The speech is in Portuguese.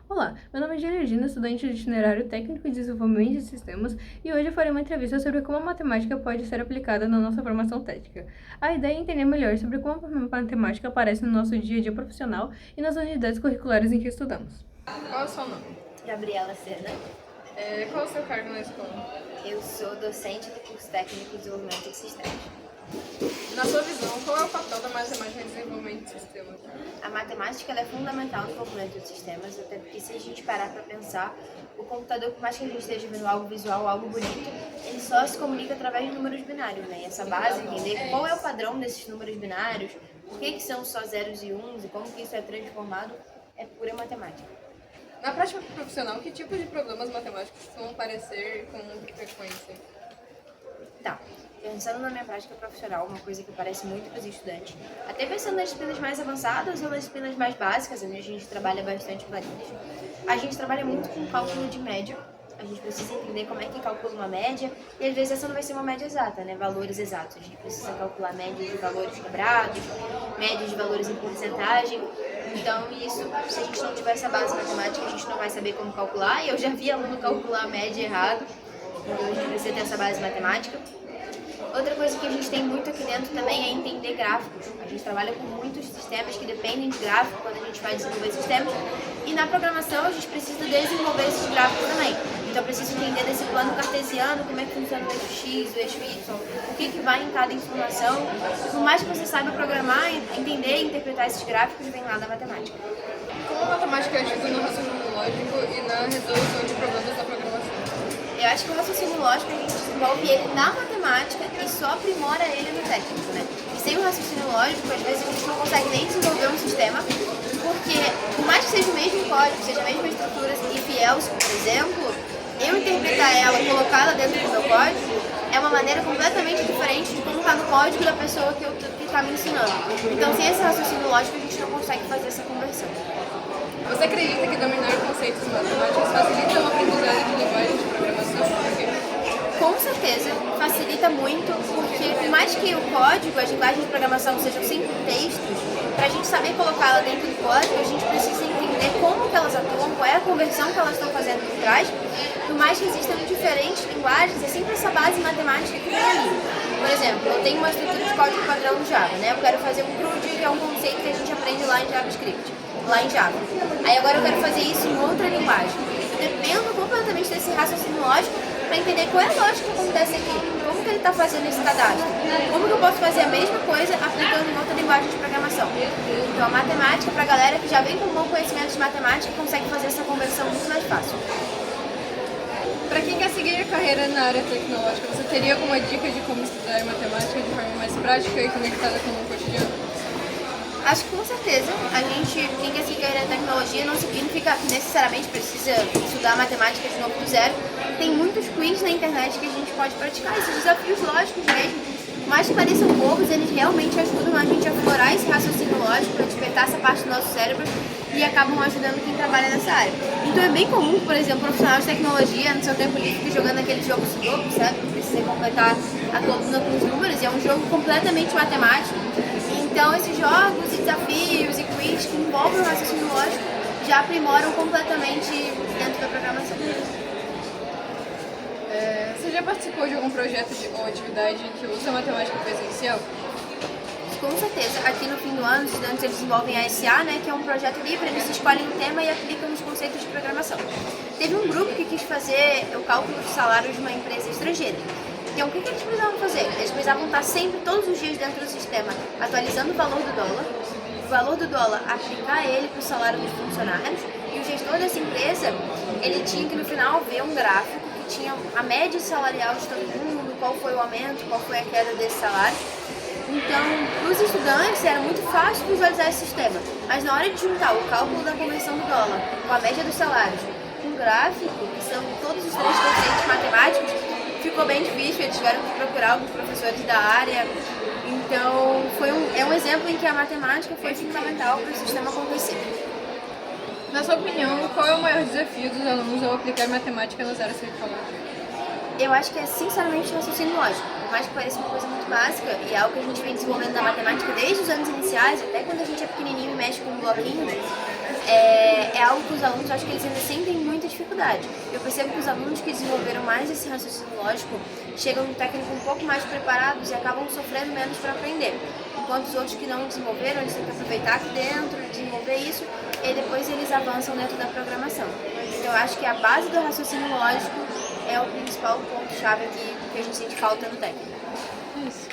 Olá, meu nome é Georgina, estudante do itinerário técnico em desenvolvimento de sistemas, e hoje eu farei uma entrevista sobre como a matemática pode ser aplicada na nossa formação técnica. A ideia é entender melhor sobre como a matemática aparece no nosso dia a dia profissional e nas unidades curriculares em que estudamos. Qual é o seu nome? Gabriela Sena. Qual é o seu cargo na escola? Eu sou docente do curso técnico de desenvolvimento de sistemas. Na sua visão, qual é o papel da matemática no desenvolvimento de sistemas? A matemática ela é fundamental no desenvolvimento de sistemas, até porque se a gente parar para pensar, o computador, por mais que a gente esteja vendo algo visual, algo bonito, ele só se comunica através de números binários, né? E essa base, entender qual é o padrão desses números binários, por que são só zeros e uns e como que isso é transformado, é pura matemática. Na prática profissional, que tipo de problemas matemáticos costumam aparecer com muita frequência? Tá, pensando na minha prática profissional, uma coisa que aparece muito para os estudantes, até pensando nas disciplinas mais avançadas ou nas disciplinas mais básicas, onde a gente trabalha bastante planilhas, a gente trabalha muito com cálculo de média. A gente precisa entender como é que calcula uma média, e às vezes essa não vai ser uma média exata, né? Valores exatos. A gente precisa calcular médias de valores quebrados, médias de valores em porcentagem. Então, isso, se a gente não tiver essa base matemática, a gente não vai saber como calcular. E eu já vi aluno calcular a média errado, então a gente precisa ter essa base matemática. Outra coisa que a gente tem muito aqui dentro também é entender gráficos. A gente trabalha com muitos sistemas que dependem de gráfico quando a gente vai desenvolver sistemas. E na programação a gente precisa desenvolver esses gráficos também. Então eu preciso entender desse plano cartesiano, como é que funciona o eixo X, o eixo Y, o que vai em cada informação. Por mais que você saiba programar, entender e interpretar esses gráficos vem lá da matemática. Como a matemática ajuda no raciocínio lógico e na resolução de problemas da programação? Eu acho que o raciocínio lógico a gente desenvolve ele na matemática e só aprimora ele no técnico, né? E sem o raciocínio lógico, às vezes a gente não consegue nem desenvolver um sistema, porque por mais que seja o mesmo código, seja a mesma estrutura e Fielce, por exemplo, eu interpretar ela, colocar ela dentro do meu código, é uma maneira completamente diferente de como está no código da pessoa que está me ensinando. Então, sem esse raciocínio lógico, a gente não consegue fazer essa conversão. Você acredita que dominar conceitos matemáticos facilita o aprendizado de linguagem de programação? Por quê? Com certeza, facilita muito, porque por mais que o código, as linguagens de programação sejam sempre textos, para a gente saber colocá-la dentro do código, a gente precisa entender como que elas atuam, qual é a conversão que elas estão fazendo por trás. Por mais que existam diferentes linguagens, é sempre essa base matemática que vem ali. Por exemplo, eu tenho uma estrutura de código padrão no Java, né? Eu quero fazer um CRUD, que é um conceito que a gente aprende lá em JavaScript, lá em Java. Aí agora eu quero fazer isso em outra linguagem. Eu dependo completamente desse raciocínio lógico para entender qual é a lógica que acontece aqui, como que ele está fazendo esse cadastro, como que eu posso fazer a mesma coisa aplicando em outra linguagem de programação. Então a matemática, para a galera que já vem com um bom conhecimento de matemática, consegue fazer essa conversão muito mais fácil. Para quem quer seguir a carreira na área tecnológica, você teria alguma dica de como estudar matemática de forma mais prática e conectada com o cotidiano? Acho que com certeza, quem quer seguir carreira na tecnologia não significa que necessariamente precisa estudar matemática de novo do zero. Tem muitos quiz na internet que a gente pode praticar, esses desafios lógicos mesmo, mas que pareçam bobos, eles realmente ajudam a gente a aflorar esse raciocínio lógico, a despertar essa parte do nosso cérebro e acabam ajudando quem trabalha nessa área. Então é bem comum, por exemplo, um profissional de tecnologia no seu tempo livre jogando aquele jogo Sudoku, sabe? Precisa completar a coluna com os números, e é um jogo completamente matemático. Então esses jogos e desafios e quiz que envolvem o raciocínio lógico já aprimoram completamente dentro da programação. Você já participou de algum projeto ou atividade que usa matemática presencial? Com certeza, aqui no fim do ano os estudantes eles desenvolvem a SA, né, que é um projeto livre, eles escolhem um tema e aplicam os conceitos de programação. Teve um grupo que quis fazer o cálculo de salários de uma empresa estrangeira. Então, o que eles precisavam fazer? Eles precisavam estar sempre, todos os dias dentro do sistema, atualizando o valor do dólar, aplicar ele para o salário dos funcionários, e o gestor dessa empresa, ele tinha que no final ver um gráfico que tinha a média salarial de todo mundo, qual foi o aumento, qual foi a queda desse salário. Então, para os estudantes era muito fácil visualizar esse sistema, mas na hora de juntar o cálculo da conversão do dólar com a média dos salários, com o gráfico, que são todos os três conceitos matemáticos, ficou bem difícil, eles tiveram que procurar alguns professores da área. Então, é um exemplo em que a matemática foi fundamental para o sistema acontecer. Na sua opinião, qual é o maior desafio dos alunos ao aplicar matemática nas áreas que ele falou? Eu acho que é sinceramente o raciocínio lógico. Por mais que pareça uma coisa muito básica, e é algo que a gente vem desenvolvendo na matemática desde os anos iniciais, até quando a gente é pequenininho e mexe com bloquinhos, é algo que os alunos, acho que eles ainda sentem muita dificuldade. Eu percebo que os alunos que desenvolveram mais esse raciocínio lógico chegam no técnico um pouco mais preparados e acabam sofrendo menos para aprender. Enquanto os outros que não desenvolveram, eles têm que aproveitar aqui dentro, desenvolver isso, e depois eles avançam dentro da programação. Então eu acho que a base do raciocínio lógico é o principal ponto-chave aqui que a gente sente falta no técnico. Isso.